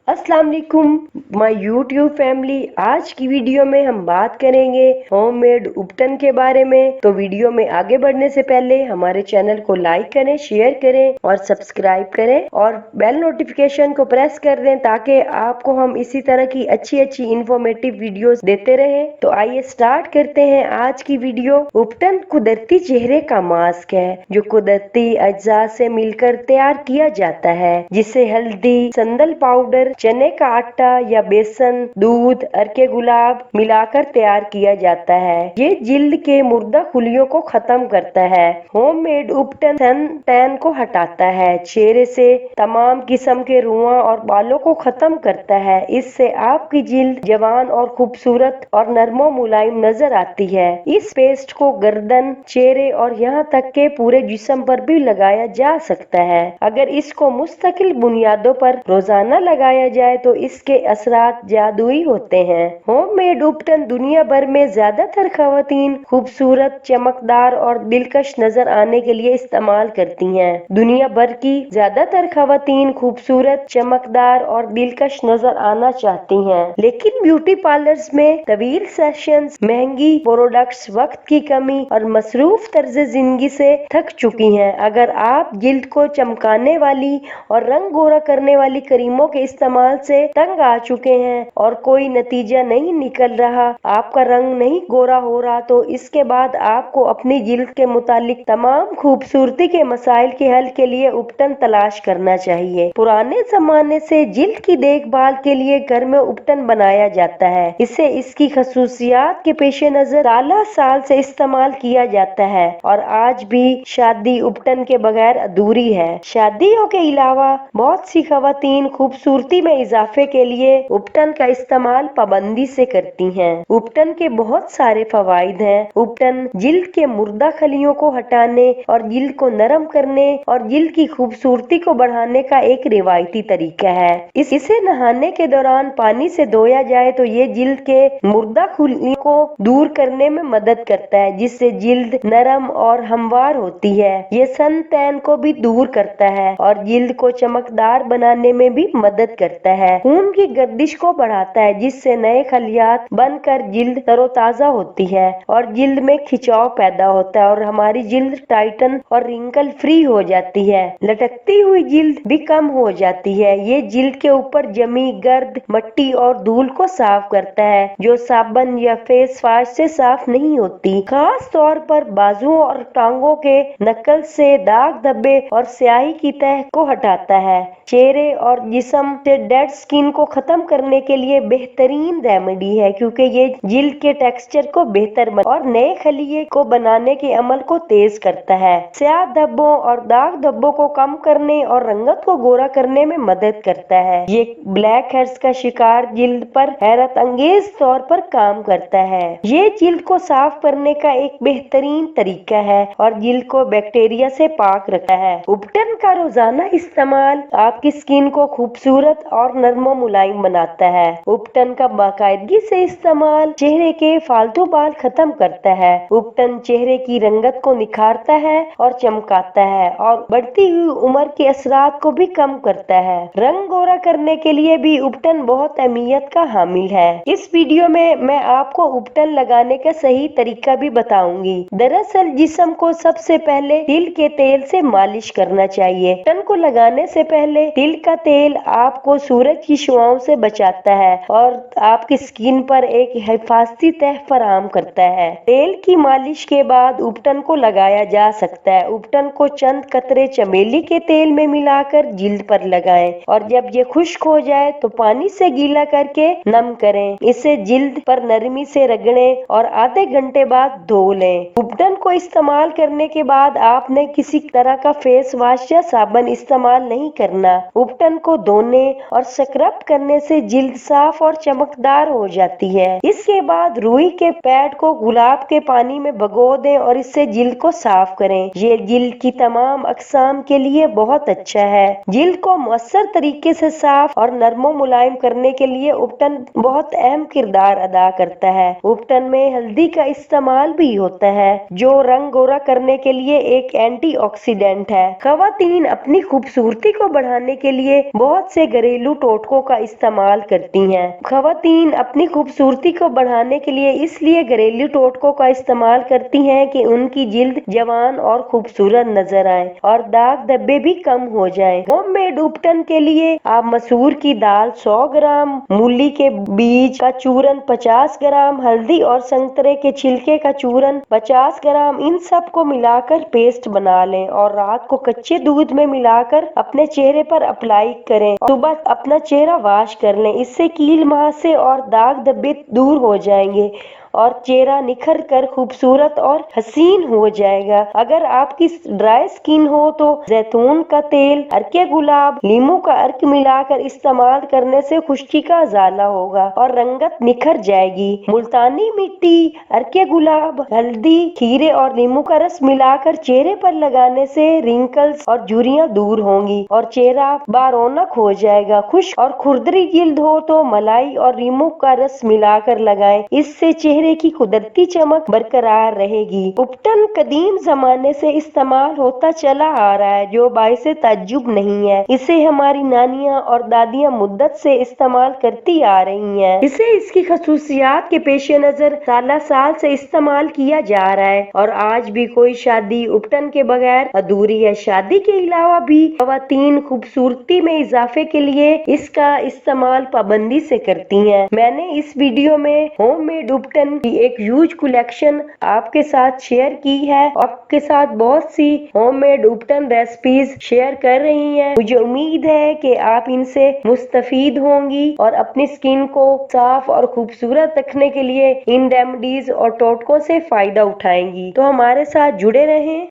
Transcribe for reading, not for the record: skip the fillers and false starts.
अस्सलाम वालेकुम my YouTube family. आज की वीडियो में हम बात करेंगे होममेड उपटन के बारे में। तो वीडियो में आगे बढ़ने से पहले हमारे चैनल को लाइक करें, शेयर करें और सब्सक्राइब करें और बेल नोटिफिकेशन को प्रेस कर दें ताकि आपको हम इसी तरह की अच्छी इंफॉर्मेटिव वीडियोस देते रहें। तो आइए स्टार्ट करते हैं आज की वीडियो। उपटन कुदरती चेहरे का मास्क है जो कुदरती अज्जा से मिलकर तैयार किया जाता है, जिसे हल्दी, संदल पाउडर, चने का आटा या बेसन, दूध, अरके गुलाब मिलाकर तैयार किया जाता है। ये जिल्द के मुर्दा खुलियों को खत्म करता है। होममेड उपटन सन टैन को हटाता है, चेहरे से तमाम किस्म के रुआं और बालों को खत्म करता है। इससे आपकी जिल्द जवान और खूबसूरत और नरमो मुलायम नजर आती है। इस पेस्ट को गर्दन, चेहरे और यहाँ तक के पूरे जिस्म पर भी लगाया जा सकता है। अगर इसको मुस्तकिल बुनियादों पर रोजाना लगाया जाए तो इसके असरात जादुई होते हैं। होममेड उपटन दुनिया भर में ज्यादातर खवातीन खूबसूरत, चमकदार और दिलकश नजर आने के लिए इस्तेमाल करती हैं। दुनिया भर की ज्यादातर खवातीन खूबसूरत, चमकदार और दिलकश नजर आना चाहती हैं, लेकिन ब्यूटी पार्लर्स में तवील सेशंस, महंगी प्रोडक्ट्स, वक्त की कमी और मसरूफ तर्ज जिंदगी से थक चुकी हैं। अगर आप जिल्द को चमकाने वाली और रंग गोरा करने वाली क्रीमों के इस्तेमाल से तंग आ चुके हैं और कोई नतीजा नहीं निकल रहा, आपका रंग नहीं गोरा हो रहा, तो इसके बाद आपको अपनी जिल्द के मुतालिक तमाम खूबसूरती के मसाइल के हल के लिए उपटन तलाश करना चाहिए। पुराने जमाने से जिल्द की देखभाल के लिए घर में उपटन बनाया जाता है। इसे इसकी खसूसियात के पेश नजर साल से इस्तेमाल किया जाता है और आज भी शादी उपटन के बगैर अधूरी है। शादियों के अलावा बहुत सी खवातीन खूबसूरती में इजाफे के लिए उपटन का इस्तेमाल पाबंदी से करती हैं। उपटन के बहुत सारे फवाइद हैं। उपटन जिल्द के मुर्दा खलियों को हटाने और जिल्द को नरम करने और जिल्द की खूबसूरती को बढ़ाने का एक रिवायती तरीका है। इसे नहाने के दौरान पानी से धोया जाए तो ये जिल्द के मुर्दा खलियों को दूर करने में मदद करता है, जिससे जिल्द नरम और हमवार होती है। ये सन टैन को भी दूर करता है और जिल्द को चमकदार बनाने में भी मदद करता है। खून की गर्दिश को बढ़ाता है, जिससे नए खलियात बनकर जिल्द तरोताजा होती है और जिल्द में खिंचाव पैदा होता है और हमारी जिल्द टाइटन और रिंकल फ्री हो जाती है। लटकती हुई जिल्द भी कम हो जाती है। ये जिल्द के ऊपर जमी गर्द, मिट्टी और धूल को साफ करता है, जो साबुन या फेस वॉश से साफ नहीं होती। खास तौर पर बाजुओं और टांगों के नकल से दाग, धब्बे और स्याही की तह को हटाता है। चेहरे और जिस्म से डेड स्किन को खत्म करने के लिए बेहतरीन रेमेडी है, क्योंकि ये जिल्द के टेक्सचर को बेहतर और नए खलिये को बनाने के अमल को तेज करता है। स्याह धब्बों और दाग धब्बों को कम करने और रंगत को गोरा करने में मदद करता है। ये ब्लैक हेड्स का शिकार जिल्द पर हैरत अंगेज तौर पर काम करता है। ये जिल्द को साफ करने का एक बेहतरीन तरीका है और जिल्द को बैक्टीरिया से पाक रखता है। उपटन का रोजाना इस्तेमाल आपकी स्किन को खूबसूरत और नरमो मुलायम बनाता है। उपटन का बाकायदगी से इस्तेमाल चेहरे के फालतू बाल खत्म करता है। उपटन चेहरे की रंगत को निखारता है और चमकाता है और बढ़ती हुई उम्र के असरात को भी कम करता है। रंग गोरा करने के लिए भी उपटन बहुत अहमियत का हामिल है। इस वीडियो में मैं आपको उपटन लगाने का सही तरीका भी बताऊंगी। दरअसल जिस्म को सबसे पहले तिल के तेल से मालिश करना चाहिए। उपटन को लगाने से पहले तिल का तेल आपको सूरज की शुआओं से बचाता है और आपकी स्किन पर एक हिफाजती तह फराहम करता है। तेल की मालिश के बाद उपटन को लगाया जा सकता है। उपटन को चंद कतरे चमेली के तेल में मिलाकर जिल्द पर लगाएं और जब ये खुश्क हो जाए तो पानी से गीला करके नम करें। इसे जिल्द पर नरमी से रगड़ें और आधे घंटे बाद धो लें। उपटन को इस्तेमाल करने के बाद आपने किसी तरह का फेस वॉश या साबुन इस्तेमाल नहीं करना। उपटन को धोने और स्क्रब करने से जिल्द साफ और चमकदार हो जाती है। इसके बाद रुई के पैड को गुलाब के पानी में भिगो दें और इससे जिल्द को साफ करें। ये जिल्द की तमाम अकसाम के लिए बहुत अच्छा है। जिल्द को मुअस्सर तरीके से साफ और नरमो मुलायम करने के लिए उपटन बहुत अहम किरदार अदा करता है। उपटन में हल्दी का इस्तेमाल भी होता है, जो रंग गोरा करने के लिए एक एंटीऑक्सीडेंट है। खवातीन अपनी खूबसूरती को बढ़ाने बढ़ाने के लिए बहुत से घरेलू टोटकों का इस्तेमाल करती हैं। खवातीन अपनी खूबसूरती को बढ़ाने के लिए इसलिए घरेलू टोटकों का इस्तेमाल करती हैं कि उनकी जिल्द जवान और खूबसूरत नजर आए और दाग धब्बे भी कम हो जाएं। होममेड उपटन के लिए आप मसूर की दाल 100 ग्राम, मूली के बीज का चूरन 50 ग्राम, हल्दी और संतरे के छिलके का चूरन 50 ग्राम, इन सब को मिलाकर पेस्ट बना लें और रात को कच्चे दूध में मिलाकर अपने चेहरे पर अप्लाई करें और सुबह अपना चेहरा वॉश कर लें। इससे कील मुहासे और दाग धब्बे दूर हो जाएंगे और चेहरा निखर कर खूबसूरत और हसीन हो जाएगा। अगर आपकी ड्राई स्किन हो तो जैतून का तेल, अर्के गुलाब, लीमू का अर्क मिलाकर इस्तेमाल करने से खुश्की का उजाला होगा और रंगत निखर जाएगी। मुल्तानी मिट्टी, अर्के गुलाब, हल्दी, खीरे और नींबू का रस मिलाकर चेहरे पर लगाने से रिंकल्स और झुर्रियां दूर होंगी और चेहरा बारौनक हो जाएगा। खुश्क और खुरदरी जिल्द हो तो मलाई और नींबू का रस मिलाकर लगाएं। इससे चेहरे की कुदरती चमक बरकरार रहेगी। उपटन कदीम जमाने से इस्तेमाल होता चला आ रहा है, जो बाइसे ताज्जुब नहीं है। इसे हमारी नानियां और दादियां मुद्दत से इस्तेमाल करती आ रही हैं। इसे इसकी खसूसियात के पेश नजर साल से इस्तेमाल किया जा रहा है और आज भी कोई शादी उपटन के बगैर अधूरी है। शादी के अलावा भी खवातीन खूबसूरती में इजाफे के लिए इसका इस्तेमाल पाबंदी से करती हैं। मैंने इस वीडियो में होममेड उपटन की एक ह्यूज कलेक्शन आपके साथ शेयर की है। आपके साथ बहुत सी होममेड उपटन रेसिपीज शेयर कर रही हैं। मुझे उम्मीद है कि आप इनसे मुस्तफीद होंगी और अपनी स्किन को साफ और खूबसूरत रखने के लिए इन रेमेडीज और टोटकों से फायदा उठाएंगी। तो हमारे साथ जुड़े रहें।